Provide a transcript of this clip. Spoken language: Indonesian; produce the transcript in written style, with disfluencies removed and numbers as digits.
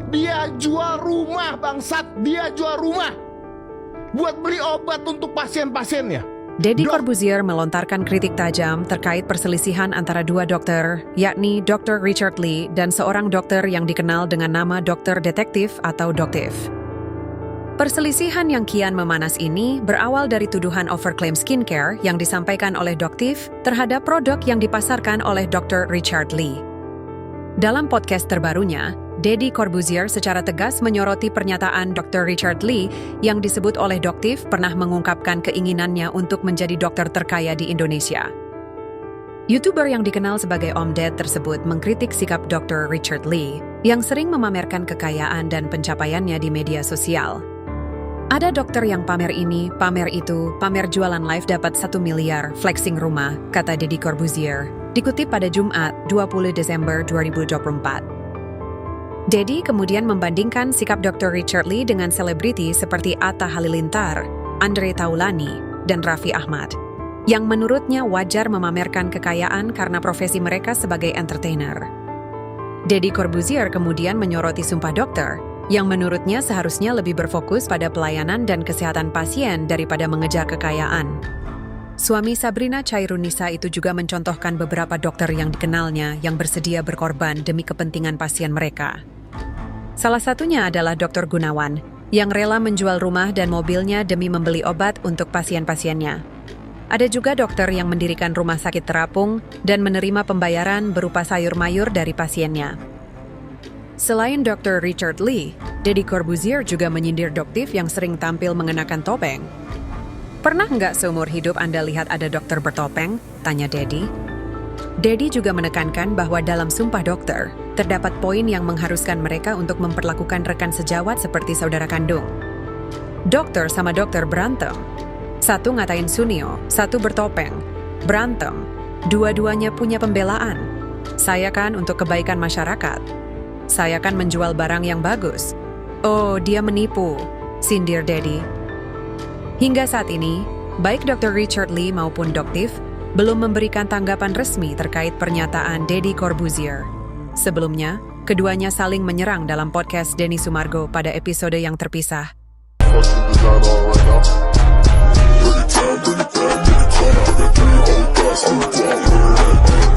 Dia jual rumah bangsat. Dia jual rumah buat beli obat untuk pasien-pasiennya. Deddy Corbuzier melontarkan kritik tajam terkait perselisihan antara dua dokter, yakni Dr. Richard Lee dan seorang dokter yang dikenal dengan nama dokter detektif atau doktif. Perselisihan yang kian memanas ini berawal dari tuduhan overclaim skincare yang disampaikan oleh doktif terhadap produk yang dipasarkan oleh Dr. Richard Lee. Dalam podcast terbarunya, Deddy Corbuzier secara tegas menyoroti pernyataan Dr. Richard Lee yang disebut oleh doktif pernah mengungkapkan keinginannya untuk menjadi dokter terkaya di Indonesia. YouTuber yang dikenal sebagai Om Ded tersebut mengkritik sikap Dr. Richard Lee yang sering memamerkan kekayaan dan pencapaiannya di media sosial. Ada dokter yang pamer ini, pamer itu, pamer jualan live dapat 1 miliar, flexing rumah, kata Deddy Corbuzier, dikutip pada Jumat 20 Desember 2024. Deddy kemudian membandingkan sikap Dr. Richard Lee dengan selebriti seperti Atta Halilintar, Andre Taulani, dan Raffi Ahmad, yang menurutnya wajar memamerkan kekayaan karena profesi mereka sebagai entertainer. Deddy Corbuzier kemudian menyoroti Sumpah Dokter, yang menurutnya seharusnya lebih berfokus pada pelayanan dan kesehatan pasien daripada mengejar kekayaan. Suami Sabrina Chairunisa itu juga mencontohkan beberapa dokter yang dikenalnya yang bersedia berkorban demi kepentingan pasien mereka. Salah satunya adalah Dr. Gunawan, yang rela menjual rumah dan mobilnya demi membeli obat untuk pasien-pasiennya. Ada juga dokter yang mendirikan rumah sakit terapung dan menerima pembayaran berupa sayur mayur dari pasiennya. Selain Dr. Richard Lee, Deddy Corbuzier juga menyindir doktif yang sering tampil mengenakan topeng. Pernah nggak seumur hidup Anda lihat ada dokter bertopeng? Tanya Deddy. Deddy juga menekankan bahwa dalam Sumpah Dokter, terdapat poin yang mengharuskan mereka untuk memperlakukan rekan sejawat seperti saudara kandung. Dokter sama dokter berantem. Satu ngatain Sunio, satu bertopeng. Berantem. Dua-duanya punya pembelaan. Saya kan untuk kebaikan masyarakat. Saya kan menjual barang yang bagus. Oh, dia menipu, sindir Deddy. Hingga saat ini, baik Dr. Richard Lee maupun doktif belum memberikan tanggapan resmi terkait pernyataan Deddy Corbuzier. Sebelumnya, keduanya saling menyerang dalam podcast Denny Sumargo pada episode yang terpisah. Bring it down, bring it down, bring it down. I got 3 whole thoughts, I'm